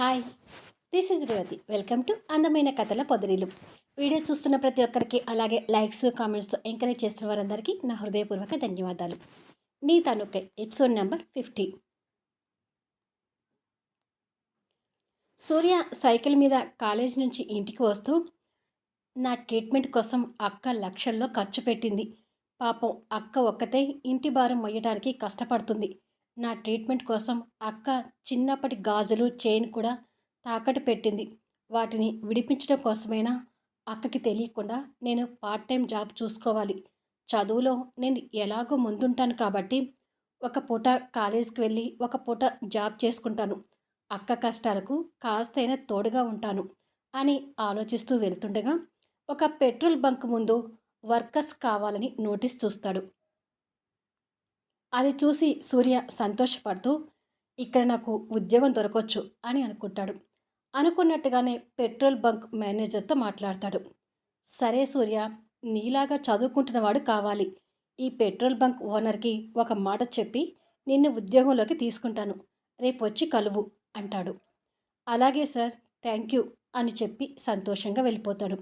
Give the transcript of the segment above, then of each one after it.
Hi, this is Revathi. Welcome to అందమైన కథల పొదరిల్లు. Video చూస్తున్న ప్రతి ఒక్కరికి, అలాగే లైక్స్, కామెంట్స్తో ఎంకరేజ్ చేస్తున్న వారందరికీ నా హృదయపూర్వక ధన్యవాదాలు. నీ తనుకై ఎపిసోడ్ నెంబర్ 50. సూర్య సైకిల్ మీద కాలేజ్ నుంచి ఇంటికి వస్తూ, నా ట్రీట్మెంట్ కోసం అక్క లక్షల్లో ఖర్చు పెట్టింది. పాపం అక్క ఒక్కతే ఇంటి భారం మొయ్యడానికి కష్టపడుతుంది. నా ట్రీట్మెంట్ కోసం అక్క చిన్నప్పటి గాజులు, చైన్ కూడా తాకట్టు పెట్టింది. వాటిని విడిపించడం కోసమైనా అక్కకి తెలియకుండా నేను పార్ట్ టైం జాబ్ చూసుకోవాలి. చదువులో నేను ఎలాగో ముందుంటాను కాబట్టి ఒక పూట కాలేజీకి వెళ్ళి ఒక పూట జాబ్ చేసుకుంటాను. అక్క కష్టాలకు కాస్తైనా తోడుగా ఉంటాను అని ఆలోచిస్తూ వెళ్తుండగా ఒక పెట్రోల్ బంక్ ముందు వర్కర్స్ కావాలని నోటీస్ చూస్తాడు. అది చూసి సూర్య సంతోషపడుతూ ఇక్కడ నాకు ఉద్యోగం దొరకొచ్చు అని అనుకుంటాడు. అనుకున్నట్టుగానే పెట్రోల్ బంక్ మేనేజర్తో మాట్లాడతాడు. సరే సూర్య, నీలాగా చదువుకుంటున్నవాడు కావాలి. ఈ పెట్రోల్ బంక్ ఓనర్కి ఒక మాట చెప్పి నిన్ను ఉద్యోగంలోకి తీసుకుంటాను. రేపు వచ్చి కలువు అంటాడు. అలాగే సార్, థ్యాంక్ యూ అని చెప్పి సంతోషంగా వెళ్ళిపోతాడు.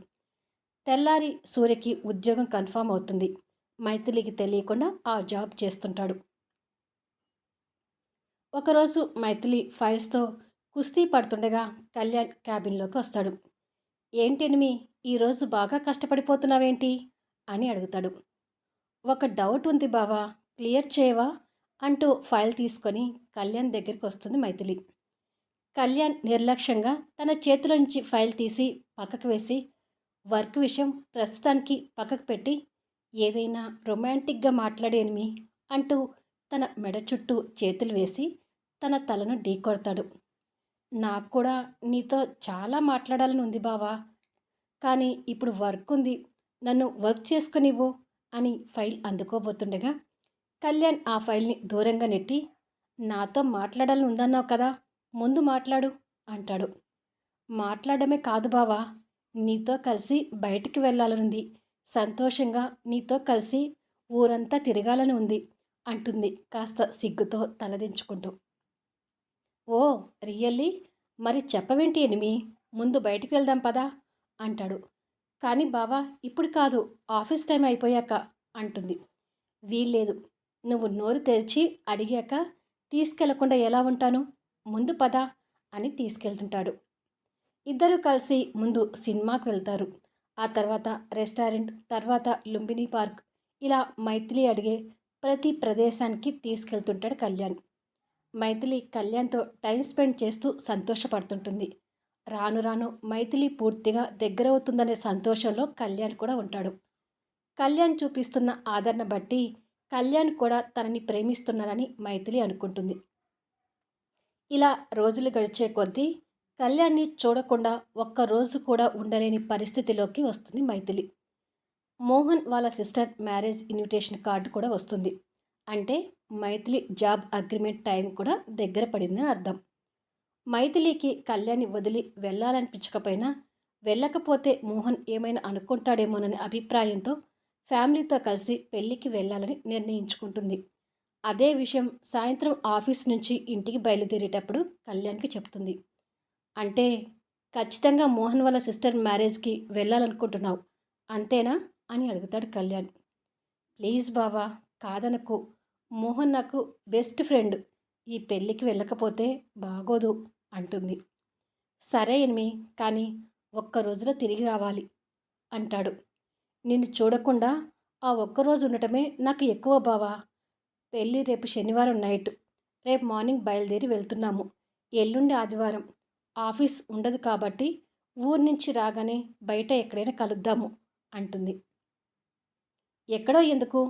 తెల్లారి సూర్యకి ఉద్యోగం కన్ఫామ్ అవుతుంది. మైథిలికి తెలియకుండా ఆ జాబ్ చేస్తుంటాడు. ఒకరోజు మైథిలి ఫైల్స్తో కుస్తీ పడుతుండగా కళ్యాణ్ క్యాబిన్లోకి వస్తాడు. ఏంటెనిమి, ఈరోజు బాగా కష్టపడిపోతున్నావేంటి అని అడుగుతాడు. ఒక డౌట్ ఉంది బావా, క్లియర్ చేయవా అంటూ ఫైల్ తీసుకొని కళ్యాణ్ దగ్గరికి వస్తుంది మైథిలి. కళ్యాణ్ నిర్లక్ష్యంగా తన చేతిలో నుంచి ఫైల్ తీసి పక్కకు వేసి వర్క్ విషయం ప్రస్తుతానికి పక్కకు పెట్టి ఏదైనా రొమాంటిక్గా మాట్లాడేనిమి అంటూ తన మెడ చుట్టూ చేతులు వేసి తన తలను ఢీకొడతాడు. నాకు కూడా నీతో చాలా మాట్లాడాలని ఉంది బావా, కానీ ఇప్పుడు వర్క్ ఉంది, నన్ను వర్క్ చేసుకునివ్వు అని ఫైల్ అందుకోబోతుండగా కళ్యాణ్ ఆ ఫైల్ని దూరంగా నెట్టి నాతో మాట్లాడాలని ఉందన్నావు కదా, ముందు మాట్లాడు అంటాడు. మాట్లాడమే కాదు బావా, నీతో కలిసి బయటికి వెళ్ళాలనుంది, సంతోషంగా నీతో కలిసి ఊరంతా తిరగాలని ఉంది అంటుంది కాస్త సిగ్గుతో తలదించుకుంటూ. ఓ రియల్లీ, మరి చెప్పవేంటి ఎనిమి, ముందు బయటికి వెళ్దాం పదా అంటాడు. కానీ బావా ఇప్పుడు కాదు, ఆఫీస్ టైం అయిపోయాక అంటుంది. వీల్లేదు, నువ్వు నోరు తెరిచి అడిగాక తీసుకెళ్లకుండా ఎలా ఉంటాను, ముందు పదా అని తీసుకెళ్తుంటాడు. ఇద్దరూ కలిసి ముందు సినిమాకు వెళ్తారు. ఆ తర్వాత రెస్టారెంట్, తర్వాత లుంబిని పార్క్, ఇలా మైథిలి అడిగే ప్రతి ప్రదేశానికి తీసుకెళ్తుంటాడు కళ్యాణ్. మైథిలి కళ్యాణ్తో టైం స్పెండ్ చేస్తూ సంతోషపడుతుంటుంది. రాను రాను మైథిలి పూర్తిగా దగ్గరవుతుందనే సంతోషంలో కళ్యాణ్ కూడా ఉంటాడు. కళ్యాణ్ చూపిస్తున్న ఆదరణ బట్టి కళ్యాణ్ కూడా తనని ప్రేమిస్తున్నాడని మైథిలి అనుకుంటుంది. ఇలా రోజులు గడిచే కొద్దీ కళ్యాణ్ని చూడకుండా ఒక్కరోజు కూడా ఉండలేని పరిస్థితిలోకి వస్తుంది మైథిలి. మోహన్ వాళ్ళ సిస్టర్ మ్యారేజ్ ఇన్విటేషన్ కార్డు కూడా వస్తుంది. అంటే మైథిలి జాబ్ అగ్రిమెంట్ టైం కూడా దగ్గర పడిందని అర్థం. మైథిలికి కళ్యాణ్ని వదిలి వెళ్ళాలనిపించకపోయినా, వెళ్ళకపోతే మోహన్ ఏమైనా అనుకుంటాడేమోననే అభిప్రాయంతో ఫ్యామిలీతో కలిసి పెళ్ళికి వెళ్ళాలని నిర్ణయించుకుంటుంది. అదే విషయం సాయంత్రం ఆఫీస్ నుంచి ఇంటికి బయలుదేరేటప్పుడు కళ్యాణ్కి చెప్తుంది. అంటే ఖచ్చితంగా మోహన్ వాళ్ళ సిస్టర్ మ్యారేజ్కి వెళ్ళాలనుకుంటున్నావు అంతేనా అని అడుగుతాడు కళ్యాణ్. ప్లీజ్ బావా, కాదనకు, మోహన్ నాకు బెస్ట్ ఫ్రెండ్, ఈ పెళ్ళికి వెళ్ళకపోతే బాగోదు అంటుంది. సరే ఎనిమి, కానీ ఒక్క రోజులో తిరిగి రావాలి అంటాడు. నిన్ను చూడకుండా ఆ ఒక్కరోజు ఉండటమే నాకు ఎక్కువ బావా. పెళ్ళి రేపు శనివారం నైట్, రేపు మార్నింగ్ బయలుదేరి వెళ్తున్నాము. ఎల్లుండి ఆదివారం ఆఫీస్ ఉండదు కాబట్టి ఊరి నుంచి రాగానే బయట ఎక్కడైనా కలుద్దాము అంటుంది. ఎక్కడో ఎందుకు,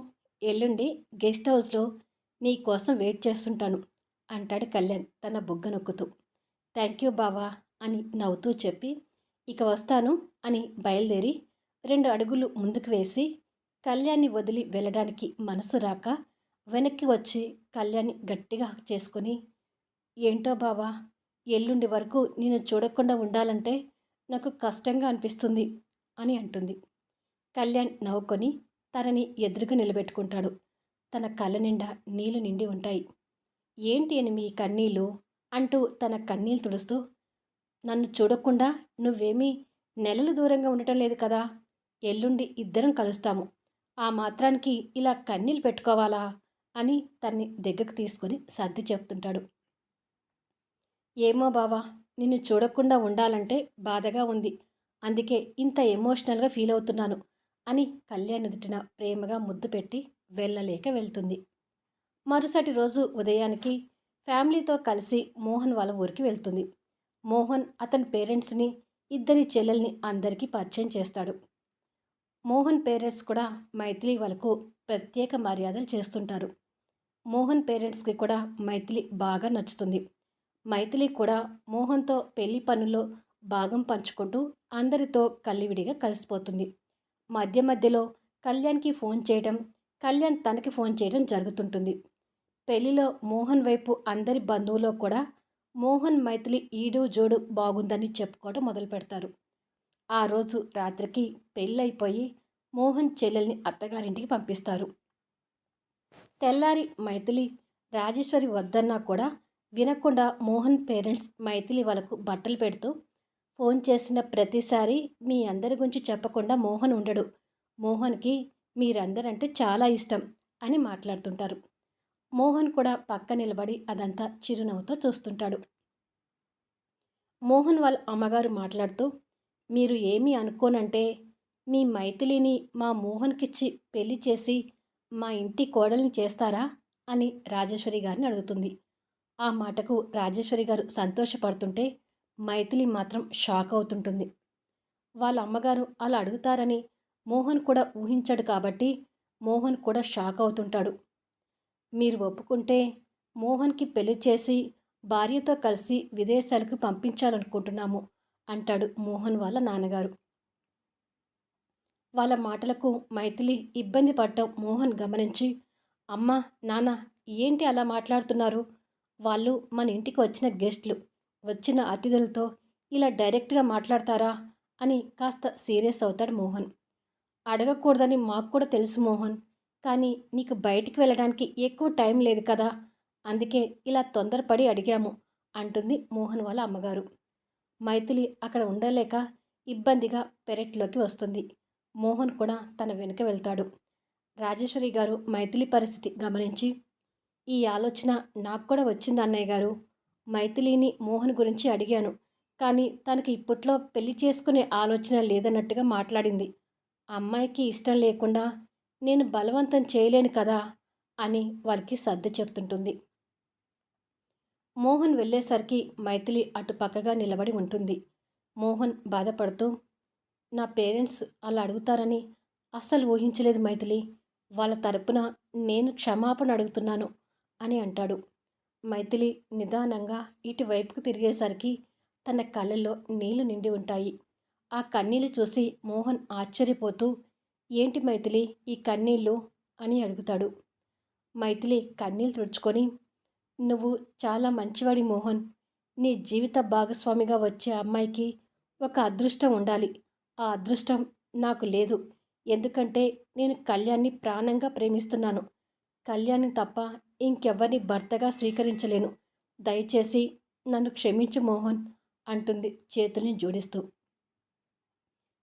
ఎల్లుండి గెస్ట్ హౌస్లో నీ కోసం వెయిట్ చేస్తుంటాను అంటాడు కళ్యాణ్ తన బుగ్గ నొక్కుతూ. థ్యాంక్ యూ బావా అని నవ్వుతూ చెప్పి ఇక వస్తాను అని బయలుదేరి 2 అడుగులు ముందుకు వేసి కళ్యాణ్ని వదిలి వెళ్ళడానికి మనసు రాక వెనక్కి వచ్చి కళ్యాణ్ని గట్టిగా హక్ చేసుకొని, ఏంటో బావా, ఎల్లుండి వరకు నేను చూడకుండా ఉండాలంటే నాకు కష్టంగా అనిపిస్తుంది అని అంటుంది. కళ్యాణ్ నవ్వుకొని తనని ఎదురుగా నిలబెట్టుకుంటాడు. తన కళ్ళ నిండా నీళ్లు నిండి ఉంటాయి. ఏంటి అని మీ కన్నీళ్ళు అంటూ తన కన్నీళ్ళు తుడుస్తూ, నన్ను చూడకుండా నువ్వేమీ నెలలు దూరంగా ఉండటం లేదు కదా! ఎల్లుండి ఇద్దరం కలుస్తాము. ఆ మాత్రానికి ఇలా కన్నీళ్ళు పెట్టుకోవాలా? అని తన్ని దగ్గరికి తీసుకొని సర్ది చెప్తుంటాడు. ఏమో బావా! నిన్ను చూడకుండా ఉండాలంటే బాధగా ఉంది. అందుకే ఇంత ఎమోషనల్‌గా ఫీల్ అవుతున్నాను అని కళ్యాణ్ నుదుటిన ప్రేమగా ముద్దు పెట్టి వెళ్ళలేక వెళ్తుంది. మరుసటి రోజు ఉదయానికి ఫ్యామిలీతో కలిసి మోహన్ వాళ్ళ ఊరికి వెళ్తుంది. మోహన్ అతని పేరెంట్స్‌ని, ఇద్దరి చెల్లెల్ని అందరికీ పరిచయం చేస్తాడు. మోహన్ పేరెంట్స్ కూడా మైథిలి వాళ్ళకు ప్రత్యేక మర్యాదలు చేస్తుంటారు. మోహన్ పేరెంట్స్‌కి కూడా మైథిలి బాగా నచ్చుతుంది. మైథిలి కూడా మోహన్‌తో పెళ్లి పనుల్లో భాగం పంచుకుంటూ అందరితో కలివిడిగా కలిసిపోతుంది. మధ్య మధ్యలో కళ్యాణ్‌కి ఫోన్ చేయడం, కళ్యాణ్ తనకి ఫోన్ చేయడం జరుగుతుంటుంది. పెళ్లిలో మోహన్ వైపు అందరి బంధువులో కూడా మోహన్ మైథిలి ఈడు జోడు బాగుందని చెప్పుకోవడం మొదలుపెడతారు. ఆ రోజు రాత్రికి పెళ్ళైపోయి మోహన్ చెల్లెల్ని అత్తగారింటికి పంపిస్తారు. తెల్లారి మైథిలి రాజేశ్వరి వద్దన్నా కూడా వినకుండా మోహన్ పేరెంట్స్ మైథిలి వాళ్ళకు బట్టలు పెడుతూ ఫోన్ చేసిన ప్రతిసారి మీ అందరి గురించి చెప్పకుండా మోహన్ ఉండడు. మోహన్కి మీరందరంటే చాలా ఇష్టం అని మాట్లాడుతుంటారు. మోహన్ కూడా పక్క నిలబడి అదంతా చిరునవ్వుతో చూస్తుంటాడు. మోహన్ వాళ్ళ అమ్మగారు మాట్లాడుతూ, మీరు ఏమీ అనుకోనంటే మీ మైథిలిని మా మోహన్కిచ్చి పెళ్లి చేసి మా ఇంటి కోడల్ని చేస్తారా అని రాజేశ్వరి గారిని అడుగుతుంది. ఆ మాటకు రాజేశ్వరి గారు సంతోషపడుతుంటే మైథిలి మాత్రం షాక్ అవుతుంటుంది. వాళ్ళ అమ్మగారు అలా అడుగుతారని మోహన్ కూడా ఊహించడు కాబట్టి మోహన్ కూడా షాక్ అవుతుంటాడు. మీరు ఒప్పుకుంటే మోహన్కి పెళ్లి చేసి భార్యతో కలిసి విదేశాలకు పంపించాలనుకుంటున్నాము అంటాడు మోహన్ వాళ్ళ నాన్నగారు. వాళ్ళ మాటలకు మైథిలి ఇబ్బంది పడటం మోహన్ గమనించి, అమ్మ, నాన్న, ఏంటి అలా మాట్లాడుతున్నారు? వాళ్ళు మన ఇంటికి వచ్చిన గెస్ట్లు, వచ్చిన అతిథులతో ఇలా డైరెక్ట్గా మాట్లాడతారా అని కాస్త సీరియస్ అవుతాడు మోహన్. అడగకూడదని మాకు కూడా తెలుసు మోహన్. కానీ నీకు బయటికి వెళ్ళడానికి ఎక్కువ టైం లేదు కదా! అందుకే ఇలా తొందరపడి అడిగాము అంటుంది మోహన్ వాళ్ళ అమ్మగారు. మైథిలి అక్కడ ఉండలేక ఇబ్బందిగా పెరట్లోకి వస్తుంది. మోహన్ కూడా తన వెనుక వెళ్తాడు. రాజేశ్వరి గారు మైథిలి పరిస్థితి గమనించి, ఈ ఆలోచన నాకు కూడా వచ్చింది అన్నయ్య గారు. మైథిలిని మోహన్ గురించి అడిగాను. కానీ తనకి ఇప్పట్లో పెళ్లి చేసుకునే ఆలోచన లేదన్నట్టుగా మాట్లాడింది. అమ్మాయికి ఇష్టం లేకుండా నేను బలవంతం చేయలేను కదా అని వారికి సర్ది చెప్తుంటుంది. మోహన్ వెళ్ళేసరికి మైథిలి అటు పక్కగా నిలబడి ఉంటుంది. మోహన్ బాధపడుతూ, నా పేరెంట్స్ అలా అడుగుతారని అస్సలు ఊహించలేదు మైథిలి. వాళ్ళ తరపున నేను క్షమాపణ అడుగుతున్నాను అని అంటాడు. మైథిలి నిదానంగా ఇటువైపుకు తిరిగేసరికి తన కళ్ళల్లో నీళ్లు నిండి ఉంటాయి. ఆ కన్నీళ్లు చూసి మోహన్ ఆశ్చర్యపోతూ, ఏంటి మైథిలి ఈ కన్నీళ్ళు అని అడుగుతాడు. మైథిలి కన్నీళ్ళు తుడుచుకొని, నువ్వు చాలా మంచివాడి మోహన్. నీ జీవిత భాగస్వామిగా వచ్చే అమ్మాయికి ఒక అదృష్టం ఉండాలి. ఆ అదృష్టం నాకు లేదు. ఎందుకంటే నేను కళ్యాణ్‌ని ప్రాణంగా ప్రేమిస్తున్నాను. కళ్యాణ్‌ని తప్ప ఇంకెవ్వరిని భర్తగా స్వీకరించలేను. దయచేసి నన్ను క్షమించు మోహన్ అంటుంది చేతుల్ని జోడిస్తూ.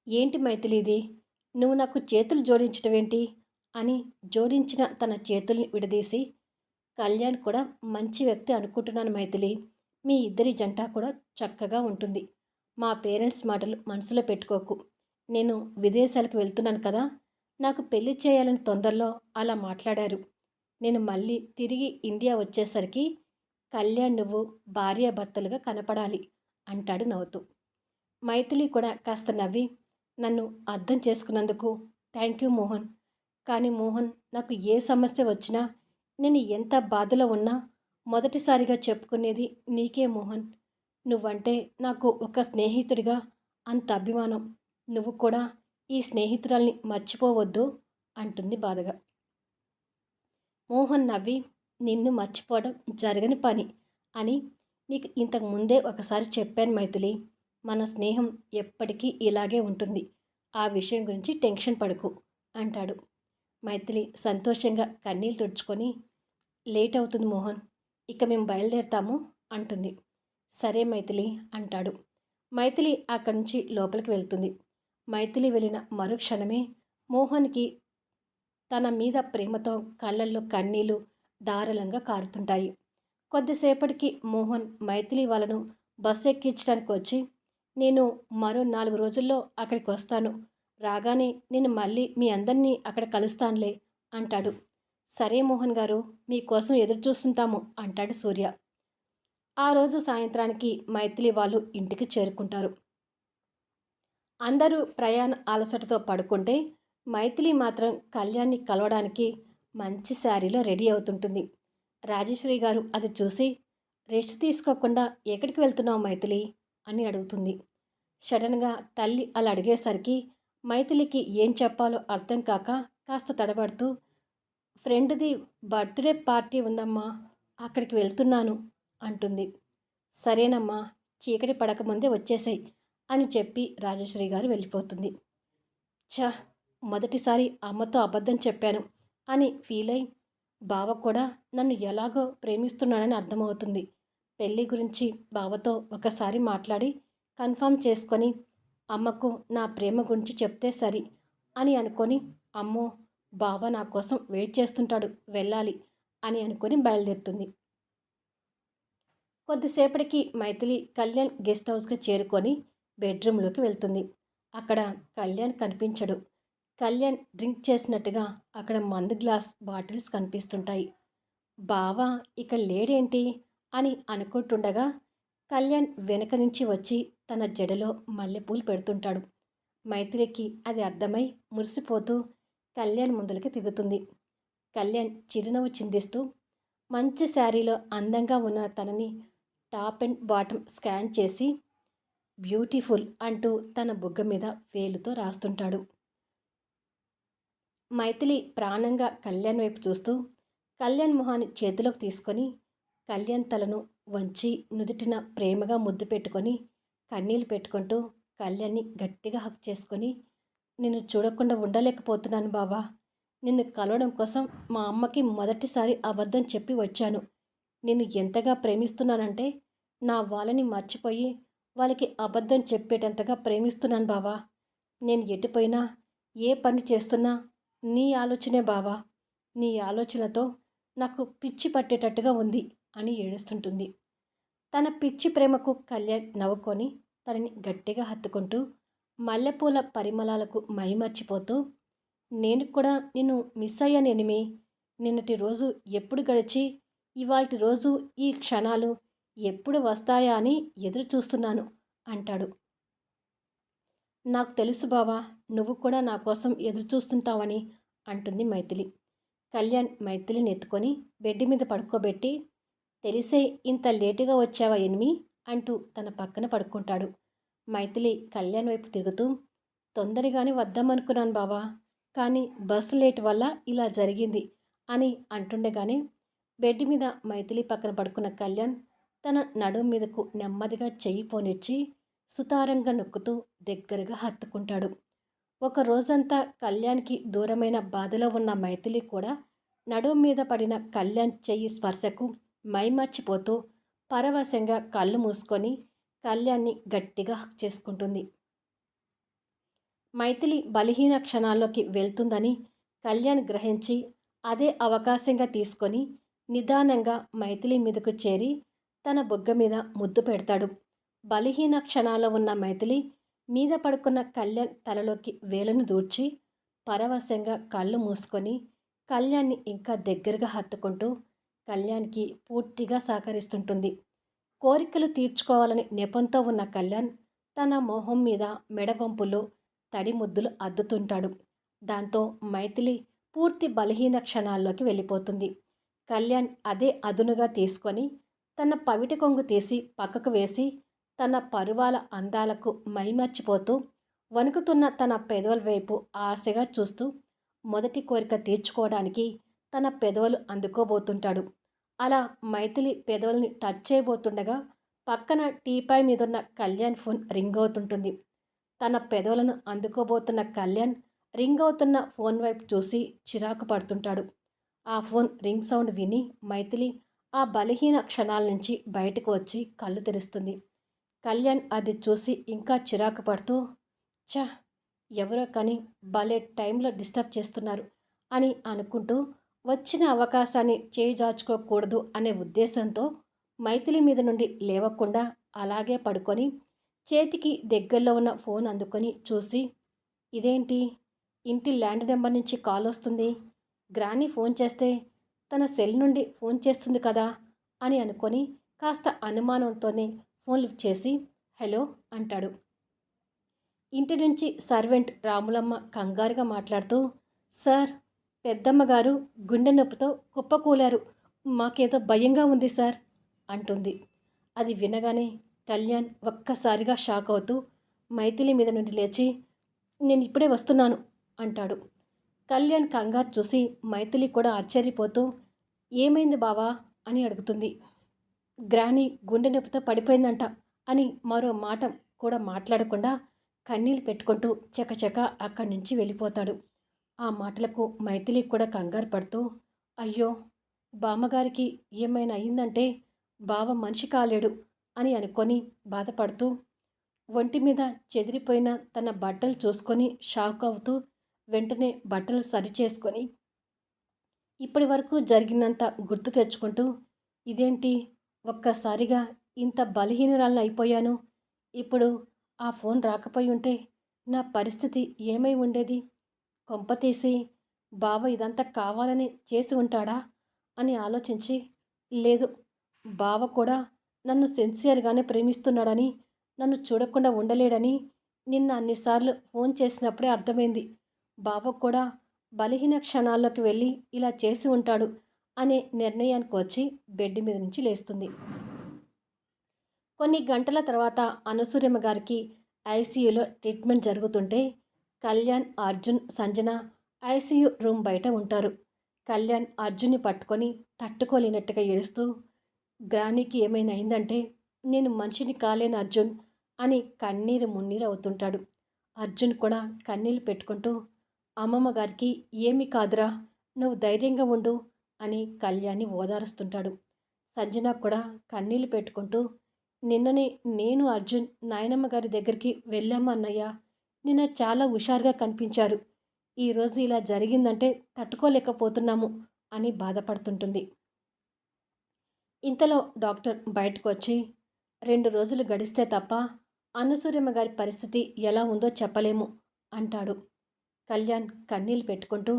ఏంటి మైథిలి ఇది? నువ్వు నాకు చేతులు జోడించటమేంటి? అని జోడించిన తన చేతుల్ని విడదీసి, కళ్యాణ్ కూడా మంచి వ్యక్తి అనుకుంటున్నాను మైథిలి. మీ ఇద్దరి జంట కూడా చక్కగా ఉంటుంది. మా పేరెంట్స్ మాటలు మనసులో పెట్టుకోకు. నేను విదేశాలకు వెళ్తున్నాను కదా! నాకు పెళ్లి చేయాలని తొందరలో అలా మాట్లాడారు. నేను మళ్ళీ తిరిగి ఇండియా వచ్చేసరికి కళ్యాణ్ నువ్వు భార్యాభర్తలుగా కనపడాలి అంటాడు నవ్వుతూ. మైథిలి కూడా కాస్త నవ్వి, నన్ను అర్థం చేసుకున్నందుకు థ్యాంక్ యూ మోహన్. కానీ మోహన్, నాకు ఏ సమస్య వచ్చినా నేను ఎంత బాధలో ఉన్నా మొదటిసారిగా చెప్పుకునేది నీకే మోహన్. నువ్వంటే నాకు ఒక స్నేహితుడిగా అంత అభిమానం. నువ్వు కూడా ఈ స్నేహితురాల్ని మర్చిపోవద్దు అంటుంది బాధగా. మోహన్ నవ్వి, నిన్ను మర్చిపోవడం జరగని పని అని నీకు ఇంతకు ముందే ఒకసారి చెప్పాను మైథిలి. మన స్నేహం ఎప్పటికీ ఇలాగే ఉంటుంది. ఆ విషయం గురించి టెన్షన్ పడకు అంటాడు. మైథిలి సంతోషంగా కన్నీళ్ళు తుడుచుకొని, లేట్ అవుతుంది మోహన్, ఇక మేము బయలుదేరుతాము అంటుంది. సరే మైథిలి అంటాడు. మైథిలి అక్కడి నుంచి లోపలికి వెళ్తుంది. మైథిలి వెళ్ళిన మరుక్షణమే మోహన్‌కి తన మీద ప్రేమతో కళ్ళల్లో కన్నీళ్లు ధారాళంగా కారుతుంటాయి. కొద్దిసేపటికి మోహన్ మైథిలి వాళ్ళను బస్సు ఎక్కించడానికి వచ్చి, "నేను మరో 4 రోజుల్లో అక్కడికి వస్తాను. రాగానే నేను మళ్ళీ మీ అందరినీ అక్కడ కలుస్తానులే" అంటాడు. "సరే మోహన్ గారు, మీకోసం ఎదురు చూస్తుంటాము" అంటాడు సూర్య. ఆ రోజు సాయంత్రానికి మైథిలి వాళ్ళు ఇంటికి చేరుకుంటారు. అందరూ ప్రయాణ అలసటతో పడుకుంటే మైథిలి మాత్రం కళ్యాణ్‌ని కలవడానికి మంచి శారీలో రెడీ అవుతుంటుంది. రాజేశ్వరి గారు అది చూసి, "రెస్ట్ తీసుకోకుండా ఎక్కడికి వెళ్తున్నావు మైథిలి" అని అడుగుతుంది. సడన్‌గా తల్లి అలా అడిగేసరికి మైథిలికి ఏం చెప్పాలో అర్థం కాక కాస్త తడబడుతూ, "ఫ్రెండ్‌ది బర్త్‌డే పార్టీ ఉందమ్మా, అక్కడికి వెళ్తున్నాను" అంటుంది. "సరేనమ్మా, చీకటి పడకముందే వచ్చేసేయ్" అని చెప్పి రాజేశ్వరి గారు వెళ్ళిపోతుంది. ఛ! మొదటిసారి అమ్మతో అబద్ధం చెప్పాను అని ఫీల్ అయి, బావ కూడా నన్ను ఎలాగో ప్రేమిస్తున్నానని అర్థమవుతుంది. పెళ్లి గురించి బావతో ఒకసారి మాట్లాడి కన్ఫర్మ్ చేసుకొని అమ్మకు నా ప్రేమ గురించి చెప్తే సరి అని అనుకొని, అమ్మో, బావ నా కోసం వెయిట్ చేస్తుంటాడు, వెళ్ళాలి అని అనుకొని బయలుదేరుతుంది. కొద్దిసేపటికి మైథిలి కళ్యాణ్ గెస్ట్ హౌస్కి చేరుకొని బెడ్రూమ్లోకి వెళ్తుంది. అక్కడ కళ్యాణ్ కనిపించడు. కళ్యాణ్ డ్రింక్ చేసినట్టుగా అక్కడ మందు గ్లాస్ బాటిల్స్ కనిపిస్తుంటాయి. బావ ఇక్కడ లేడేంటి అని అనుకుంటుండగా కళ్యాణ్ వెనక నుంచి వచ్చి తన జడలో మల్లెపూలు పెడుతుంటాడు. మైథిలికి అది అర్థమై మురిసిపోతూ కళ్యాణ్ ముందలకి తిరుగుతుంది. కళ్యాణ్ చిరునవ్వు చిందిస్తూ మంచి శారీలో అందంగా ఉన్న తనని టాప్ అండ్ బాటమ్ స్కాన్ చేసి బ్యూటిఫుల్ అంటూ తన బుగ్గ మీద వేలుతో రాస్తుంటాడు. మైథిలి ప్రాణంగా కళ్యాణ్ వైపు చూస్తూ కళ్యాణ్ మొహాన్ని చేతిలోకి తీసుకొని కళ్యాణ్ తలను వంచి నుదుటిన ప్రేమగా ముద్దు పెట్టుకొని కన్నీళ్ళు పెట్టుకుంటూ కళ్యాణ్ని గట్టిగా హక్ చేసుకొని, "నిన్ను చూడకుండా ఉండలేకపోతున్నాను బావా. నిన్ను కలవడం కోసం మా అమ్మకి మొదటిసారి అబద్ధం చెప్పి వచ్చాను. నిన్ను ఎంతగా ప్రేమిస్తున్నానంటే నా వాళ్ళని మర్చిపోయి వాళ్ళకి అబద్ధం చెప్పేటంతగా ప్రేమిస్తున్నాను బావా. నేను ఎటుపోయినా ఏ పని చేస్తున్నా నీ ఆలోచనే బావా. నీ ఆలోచనతో నాకు పిచ్చి పట్టేటట్టుగా ఉంది" అని ఏడుస్తుంటుంది. తన పిచ్చి ప్రేమకు కళ్యాణ్ నవ్వుకొని తనని గట్టిగా హత్తుకుంటూ మల్లెపూల పరిమళాలకు మైమర్చిపోతూ, "నేను కూడా నిన్ను మిస్ అయ్యాను ఎనిమి. నిన్నటి రోజు ఎప్పుడు గడిచి ఇవాల్టి రోజు ఈ క్షణాలు ఎప్పుడు వస్తాయా అని ఎదురు చూస్తున్నాను" అంటాడు. "నాకు తెలుసు బావా, నువ్వు కూడా నా కోసం ఎదురు చూస్తుంటావని" అంటుంది మైథిలి. కళ్యాణ్ మైథిలిని ఎత్తుకొని బెడ్ మీద పడుకోబెట్టి, "తెలిసే ఇంత లేటుగా వచ్చావా ఎనిమి" అంటూ తన పక్కన పడుకుంటాడు. మైథిలి కళ్యాణ్ వైపు తిరుగుతూ, "తొందరగానే వద్దామనుకున్నాను బావా, కానీ బస్సు లేట్ వల్ల ఇలా జరిగింది" అని అంటుండగానే బెడ్ మీద మైథిలి పక్కన పడుకున్న కళ్యాణ్ తన నడుం మీదకు నెమ్మదిగా చెయ్యి పోనిచ్చి సుతారంగా నొక్కుతూ దగ్గరగా హత్తుకుంటాడు. ఒక రోజంతా కళ్యాణ్కి దూరమైన బాధలో ఉన్న మైథిలి కూడా నడుం మీద పడిన కళ్యాణ్ చెయ్యి స్పర్శకు మైమర్చిపోతూ పరవశంగా కళ్ళు మూసుకొని కళ్యాణ్ని గట్టిగా హక్ చేసుకుంటుంది. మైథిలి బలహీన క్షణాల్లోకి వెళ్తుందని కళ్యాణ్ గ్రహించి అదే అవకాశంగా తీసుకొని నిదానంగా మైథిలి మీదకు చేరి తన బుగ్గ మీద ముద్దు పెడతాడు. బలహీన క్షణాల్లో ఉన్న మైథిలి మీద పడుకున్న కళ్యాణ్ తలలోకి వేలను దూర్చి పరవశంగా కళ్ళు మూసుకొని కళ్యాణ్ని ఇంకా దగ్గరగా హత్తుకుంటూ కళ్యాణ్కి పూర్తిగా సహకరిస్తుంటుంది. కోరికలు తీర్చుకోవాలని నెపంతో ఉన్న కళ్యాణ్ తన మొహం మీద మెడవంపులో తడి ముద్దులు అద్దుతుంటాడు. దాంతో మైథిలి పూర్తి బలహీన క్షణాల్లోకి వెళ్ళిపోతుంది. కళ్యాణ్ అదే అదునుగా తీసుకొని తన పవిటి కొంగు తీసి పక్కకు వేసి తన పరువాల అందాలకు మైమర్చిపోతూ వణుకుతున్న తన పెదవుల వైపు ఆశగా చూస్తూ మొదటి కోరిక తీర్చుకోవడానికి తన పెదవులు అందుకోబోతుంటాడు. అలా మైథిలి పెదవుల్ని టచ్ చేయబోతుండగా పక్కన టీపాయ్ మీదున్న కళ్యాణ్ ఫోన్ రింగ్ అవుతుంటుంది. తన పెదవులను అందుకోబోతున్న కళ్యాణ్ రింగ్ అవుతున్న ఫోన్ వైపు చూసి చిరాకు పడుతుంటాడు. ఆ ఫోన్ రింగ్ సౌండ్ విని మైథిలి ఆ బలహీన క్షణాల నుంచి బయటకు వచ్చి కళ్ళు తెరుస్తుంది. కళ్యాణ్ అది చూసి ఇంకా చిరాకు పడుతూ, ఛ! ఎవరో కానీ భలే టైంలో డిస్టర్బ్ చేస్తున్నారు అని అనుకుంటూ వచ్చిన అవకాశాన్ని చేజార్చుకోకూడదు అనే ఉద్దేశంతో మైథిలి మీద నుండి లేవకుండా అలాగే పడుకొని చేతికి దగ్గరలో ఉన్న ఫోన్ అందుకొని చూసి, ఇదేంటి ఇంటి ల్యాండ్ నెంబర్ నుంచి కాల్ వస్తుంది, గ్రాని ఫోన్ చేస్తే తన సెల్ నుండి ఫోన్ చేస్తుంది కదా అని అనుకొని కాస్త అనుమానంతోనే ఫోన్ లిఫ్ట్ చేసి హలో అంటాడు. ఇంటి నుంచి సర్వెంట్ రాములమ్మ కంగారుగా మాట్లాడుతూ, సార్, పెద్దమ్మ గారు గుండె నొప్పితో కుప్పకూలారు, మాకేదో భయంగా ఉంది సార్ అంటుంది. అది వినగానే కళ్యాణ్ ఒక్కసారిగా షాక్ అవుతూ మైథిలి మీద నుండి లేచి, నేను ఇప్పుడే వస్తున్నాను అంటాడు. కళ్యాణ్ కంగారు చూసి మైథిలి కూడా ఆశ్చర్యపోతూ, ఏమైంది బావా అని అడుగుతుంది. గ్రాని గుండె నొప్పితో పడిపోయిందంట అని మరో మాట కూడా మాట్లాడకుండా కన్నీళ్ళు పెట్టుకుంటూ చకచక అక్కడి నుంచి వెళ్ళిపోతాడు. ఆ మాటలకు మైథిలి కూడా కంగారు పడుతూ, అయ్యో, బామ్మగారికి ఏమైనా అయిందంటే బావ మనిషి కాలేడు అని అనుకొని బాధపడుతూ ఒంటి మీద చెదిరిపోయిన తన బట్టలు చూసుకొని షాక్ అవుతూ వెంటనే బట్టలు సరిచేసుకొని ఇప్పటి వరకు జరిగినంత గుర్తు తెచ్చుకుంటూ, ఇదేంటి ఒక్కసారిగా ఇంత బలహీనురాలను అయిపోయాను, ఇప్పుడు ఆ ఫోన్ రాకపోయి ఉంటే నా పరిస్థితి ఏమై ఉండేది, కొంపతీసి బావ ఇదంతా కావాలని చేసి ఉంటాడా అని ఆలోచించి, లేదు, బావ కూడా నన్ను సిన్సియర్గానే ప్రేమిస్తున్నాడని, నన్ను చూడకుండా ఉండలేడని నిన్న అన్నిసార్లు ఫోన్ చేసినప్పుడే అర్థమైంది. బావ కూడా బలహీన క్షణాల్లోకి వెళ్ళి ఇలా చేసి ఉంటాడు అనే నిర్ణయానికి వచ్చి బెడ్ మీద నుంచి లేస్తుంది. కొన్ని గంటల తర్వాత అనసూయమ్మ గారికి ఐసీయూలో ట్రీట్మెంట్ జరుగుతుంటే కళ్యాణ్, అర్జున్, సంజన ఐసీయూ రూమ్ బయట ఉంటారు. కళ్యాణ్ అర్జున్ని పట్టుకొని తట్టుకోలేనట్టుగా ఏడుస్తూ, గ్రానీకి ఏమైనా అయిందంటే నేను మనిషిని కాలేను అర్జున్ అని కన్నీరు మున్నీరు అవుతుంటాడు. అర్జున్ కూడా కన్నీళ్ళు పెట్టుకుంటూ, అమ్మమ్మ గారికి ఏమీ కాదురా, నువ్వు ధైర్యంగా ఉండు అని కళ్యాణ్ని ఓదారుస్తుంటాడు. సంజన కూడా కన్నీళ్ళు పెట్టుకుంటూ, నిన్ననే నేను అర్జున్ నాయనమ్మ గారి దగ్గరికి వెళ్ళాము అన్నయ్య, నిన్న చాలా హుషారుగా కనిపించారు, ఈరోజు ఇలా జరిగిందంటే తట్టుకోలేకపోతున్నాము అని బాధపడుతుంటుంది. ఇంతలో డాక్టర్ బయటకు వచ్చి, 2 రోజులు గడిస్తే తప్ప అనసూయమ్మ గారి పరిస్థితి ఎలా ఉందో చెప్పలేము అంటాడు. కళ్యాణ్ కన్నీళ్ళు పెట్టుకుంటూ,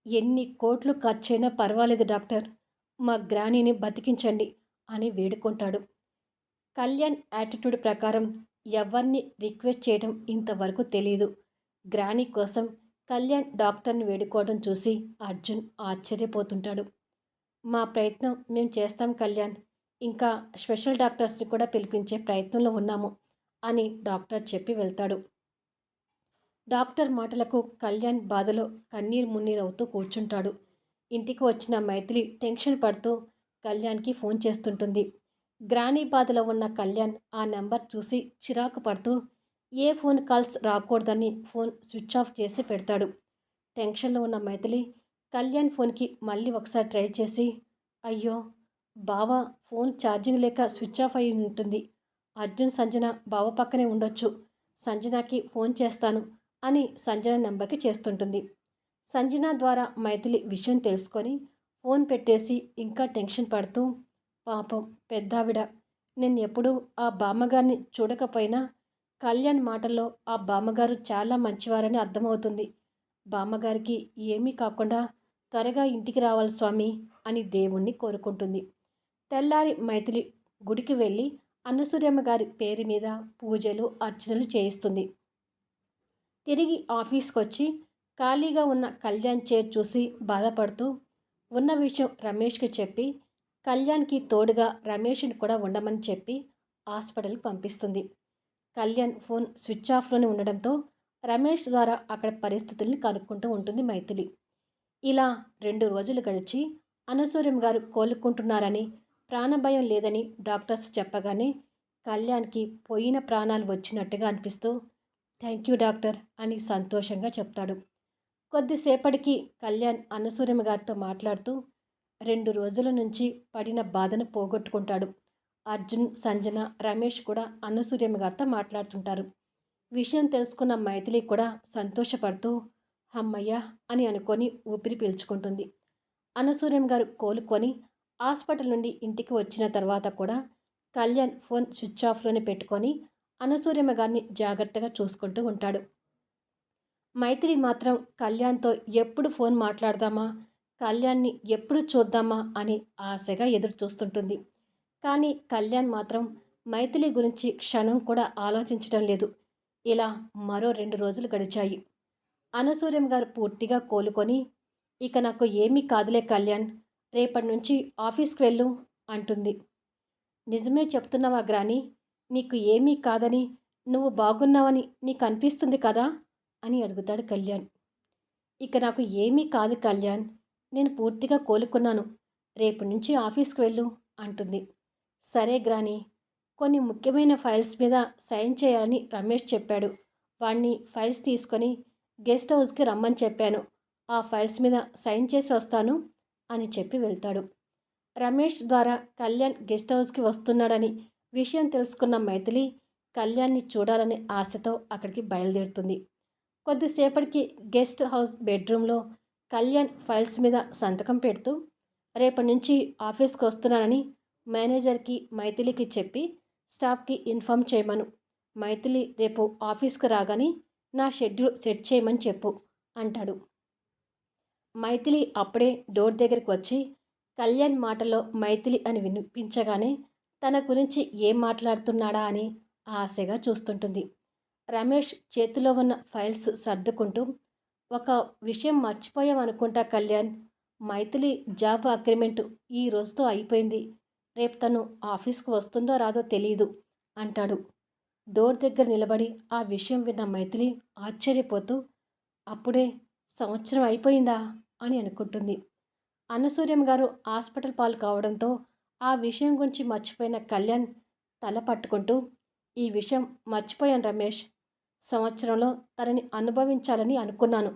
ఎన్ని కోట్లు ఖర్చైనా పర్వాలేదు డాక్టర్, మా గ్రానీని బతికించండి అని వేడుకుంటాడు. కళ్యాణ్ యాటిట్యూడ్ ప్రకారం ఎవరిని రిక్వెస్ట్ చేయడం ఇంతవరకు తెలియదు. గ్రానీ కోసం కళ్యాణ్ డాక్టర్ని వేడుకోవడం చూసి అర్జున్ ఆశ్చర్యపోతుంటాడు. మా ప్రయత్నం మేము చేస్తాం కళ్యాణ్, ఇంకా స్పెషల్ డాక్టర్స్ని కూడా పిలిపించే ప్రయత్నంలో ఉన్నాము అని డాక్టర్ చెప్పి వెళ్తాడు. డాక్టర్ మాటలకు కళ్యాణ్ బాధలో కన్నీరు మున్నీరవుతూ కూర్చుంటాడు. ఇంటికి వచ్చిన మైథిలి టెన్షన్ పడుతూ కళ్యాణ్కి ఫోన్ చేస్తుంటుంది. గ్రానీ బాధలో ఉన్న కళ్యాణ్ ఆ నెంబర్ చూసి చిరాకు పడుతూ ఏ ఫోన్ కాల్స్ రాకూడదని ఫోన్ స్విచ్ ఆఫ్ చేసి పెడతాడు. టెన్షన్లో ఉన్న మైథిలి కళ్యాణ్ ఫోన్కి మళ్ళీ ఒకసారి ట్రై చేసి, అయ్యో, బావ ఫోన్ ఛార్జింగ్ లేక స్విచ్ ఆఫ్ అయి ఉంటుంది, అర్జున్, సంజన బావ పక్కనే ఉండొచ్చు, సంజనకి ఫోన్ చేస్తాను అని సంజన నెంబర్కి చేస్తుంటుంది. సంజన ద్వారా మైథిలి విషయం తెలుసుకొని ఫోన్ పెట్టేసి ఇంకా టెన్షన్ పడుతూ, పాపం పెద్దావిడ, నేను ఎప్పుడూ ఆ బామ్మగారిని చూడకపోయినా కళ్యాణ్ మాటల్లో ఆ బామ్మగారు చాలా మంచివారని అర్థమవుతుంది, బామ్మగారికి ఏమీ కాకుండా త్వరగా ఇంటికి రావాలి స్వామి అని దేవుణ్ణి కోరుకుంటుంది. తెల్లారి మైథిలి గుడికి వెళ్ళి అనసూయమ్మ గారి పేరు మీద పూజలు అర్చనలు చేయిస్తుంది. తిరిగి ఆఫీస్కి వచ్చి ఖాళీగా ఉన్న కళ్యాణ్ చైర్ చూసి బాధపడుతూ ఉన్న విషయం రమేష్కి చెప్పి కళ్యాణ్కి తోడుగా రమేష్ని కూడా ఉండమని చెప్పి హాస్పిటల్కి పంపిస్తుంది. కళ్యాణ్ ఫోన్ స్విచ్ ఆఫ్లోనే ఉండడంతో రమేష్ ద్వారా అక్కడ పరిస్థితుల్ని కనుక్కుంటూ ఉంటుంది మైథిలి. ఇలా 2 రోజులు గడిచి అనసూయమ్మ గారు కోలుకుంటున్నారని, ప్రాణభయం లేదని డాక్టర్స్ చెప్పగానే కళ్యాణ్కి పోయిన ప్రాణాలు వచ్చినట్టుగా అనిపిస్తూ థ్యాంక్ యూ డాక్టర్ అని సంతోషంగా చెప్తాడు. కొద్దిసేపటికి కళ్యాణ్ అనసూయమ్మ గారితో మాట్లాడుతూ 2 రోజుల నుంచి పడిన బాధను పోగొట్టుకుంటాడు. అర్జున్, సంజన, రమేష్ కూడా అనసూయమ్మ గారితో మాట్లాడుతుంటారు. విషయం తెలుసుకున్న మైథిలి కూడా సంతోషపడుతూ హమ్మయ్య అని అనుకొని ఊపిరి పీల్చుకుంటుంది. అనసూయమ్మ గారు కోలుకొని హాస్పిటల్ నుండి ఇంటికి వచ్చిన తర్వాత కూడా కళ్యాణ్ ఫోన్ స్విచ్ ఆఫ్లోనే పెట్టుకొని అనసూయమ్మ గారిని జాగ్రత్తగా చూసుకుంటూ ఉంటాడు. మైత్రి మాత్రం కళ్యాణ్తో ఎప్పుడు ఫోన్ మాట్లాడదామా, కళ్యాణ్ని ఎప్పుడు చూద్దామా అని ఆశగా ఎదురు చూస్తుంటుంది. కానీ కళ్యాణ్ మాత్రం మైథిలి గురించి క్షణం కూడా ఆలోచించడం లేదు. ఇలా మరో 2 రోజులు గడిచాయి. అనసూయం గారు పూర్తిగా కోలుకొని, ఇక నాకు ఏమీ కాదులే కళ్యాణ్, రేపటి నుంచి ఆఫీస్కి వెళ్ళు అంటుంది. నిజమే చెప్తున్నావా గ్రాని? నీకు ఏమీ కాదని, నువ్వు బాగున్నావని నీకు అనిపిస్తుంది కదా అని అడుగుతాడు కళ్యాణ్. ఇక నాకు ఏమీ కాదు కళ్యాణ్, నేను పూర్తిగా కోలుకున్నాను, రేపు నుంచి ఆఫీస్కి వెళ్ళు అంటుంది. సరే గ్రాని, కొన్ని ముఖ్యమైన ఫైల్స్ మీద సైన్ చేయాలని రమేష్ చెప్పాడు. వాణ్ణి ఫైల్స్ తీసుకొని గెస్ట్ హౌస్కి రమ్మని చెప్పాను. ఆ ఫైల్స్ మీద సైన్ చేసి వస్తాను అని చెప్పి వెళ్తాడు. రమేష్ ద్వారా కళ్యాణ్ గెస్ట్ హౌస్కి వస్తున్నాడని విషయం తెలుసుకున్న మైథిలి కళ్యాణ్ని చూడాలనే ఆశతో అక్కడికి బయలుదేరుతుంది. కొద్దిసేపటికి గెస్ట్ హౌస్ బెడ్రూమ్లో కళ్యాణ్ ఫైల్స్ మీద సంతకం పెడుతూ రేపటి నుంచి ఆఫీస్కి వస్తున్నానని మేనేజర్కి మైథిలికి చెప్పి స్టాఫ్కి ఇన్ఫామ్ చేయమను. మైథిలి రేపు ఆఫీస్కి రాగానే నా షెడ్యూల్ సెట్ చేయమని చెప్పు అంటాడు. మైథిలి అప్పుడే డోర్ దగ్గరికి వచ్చి కళ్యాణ్ మాటలో మైథిలి అని వినిపించగానే తన గురించి ఏం మాట్లాడుతున్నాడా అని ఆశగా చూస్తుంటుంది. రమేష్ చేతిలో ఉన్న ఫైల్స్ సర్దుకుంటూ ఒక విషయం మర్చిపోయామనుకుంటా కళ్యాణ్, మైథిలి జాబ్ అగ్రిమెంటు ఈ రోజుతో అయిపోయింది. రేపు తను ఆఫీస్కి వస్తుందో రాదో తెలియదు అంటాడు. డోర్ దగ్గర నిలబడి ఆ విషయం విన్న మైథిలి ఆశ్చర్యపోతూ అప్పుడే సంవత్సరం అయిపోయిందా అని అనుకుంటుంది. అన్నసూర్యం గారు హాస్పిటల్ పాలు కావడంతో ఆ విషయం గురించి మర్చిపోయిన కళ్యాణ్ తల పట్టుకుంటూ ఈ విషయం మర్చిపోయాను రమేష్, సంవత్సరంలో తనని అనుభవించాలని అనుకున్నాను.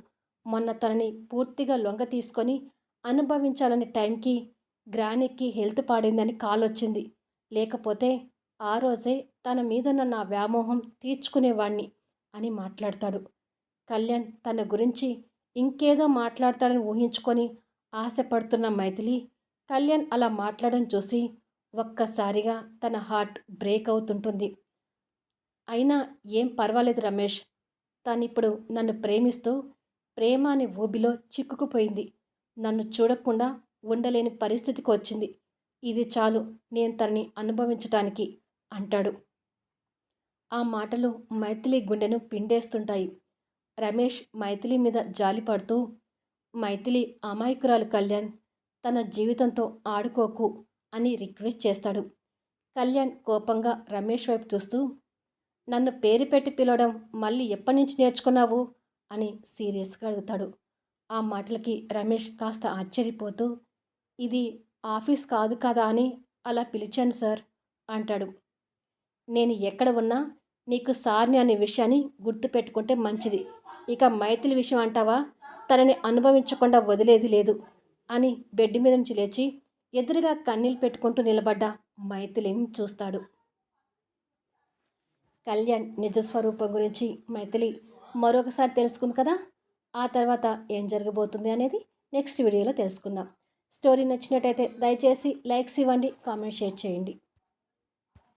మొన్న తనని పూర్తిగా లొంగ తీసుకొని అనుభవించాలని టైంకి గ్రానీకి హెల్త్ పాడైందని కాల్ వచ్చింది. లేకపోతే ఆ రోజే తన మీదున్న నా వ్యామోహం తీర్చుకునేవాణ్ణి అని మాట్లాడతాడు. కళ్యాణ్ తన గురించి ఇంకేదో మాట్లాడతాడని ఊహించుకొని ఆశపడుతున్న మైథిలి కళ్యాణ్ అలా మాట్లాడడం చూసి ఒక్కసారిగా తన హార్ట్ బ్రేక్ అవుతుంటుంది. అయినా ఏం పర్వాలేదు రమేష్, తనిప్పుడు నన్ను ప్రేమిస్తూ ప్రేమ అనే ఊబిలో చిక్కుకుపోయింది. నన్ను చూడకుండా ఉండలేని పరిస్థితికి వచ్చింది. ఇది చాలు నేను తనని అనుభవించటానికి అంటాడు. ఆ మాటలు మైథిలి గుండెను పిండేస్తుంటాయి. రమేష్ మైథిలి మీద జాలిపడుతూ మైథిలి అమాయకురాలు కళ్యాణ్, తన జీవితంతో ఆడుకోకు అని రిక్వెస్ట్ చేస్తాడు. కళ్యాణ్ కోపంగా రమేష్ వైపు చూస్తూ నన్ను పేరు పెట్టి పిలవడం మళ్ళీ ఎప్పటి నుంచి నేర్చుకున్నావు అని సీరియస్గా అడుగుతాడు. ఆ మాటలకి రమేష్ కాస్త ఆశ్చర్యపోతూ ఇది ఆఫీస్ కాదు కదా అని అలా పిలిచాను సార్ అంటాడు. నేను ఎక్కడ ఉన్నా నీకు సార్ని అనే విషయాన్ని గుర్తుపెట్టుకుంటే మంచిది. ఇక మైథిలి విషయం అంటావా, తనని అనుభవించకుండా వదిలేది లేదు అని బెడ్ మీద నుంచి లేచి ఎదురుగా కన్నీళ్ళు పెట్టుకుంటూ నిలబడ్డ మైథిలిని చూస్తాడు. కళ్యాణ్ నిజస్వరూపం గురించి మైథిలి మరొకసారి తెలుసుకుంది కదా. ఆ తర్వాత ఏం జరగబోతుంది అనేది నెక్స్ట్ వీడియోలో తెలుసుకుందాం. స్టోరీ నచ్చినట్టయితే దయచేసి లైక్స్ ఇవ్వండి, కామెంట్ షేర్ చేయండి.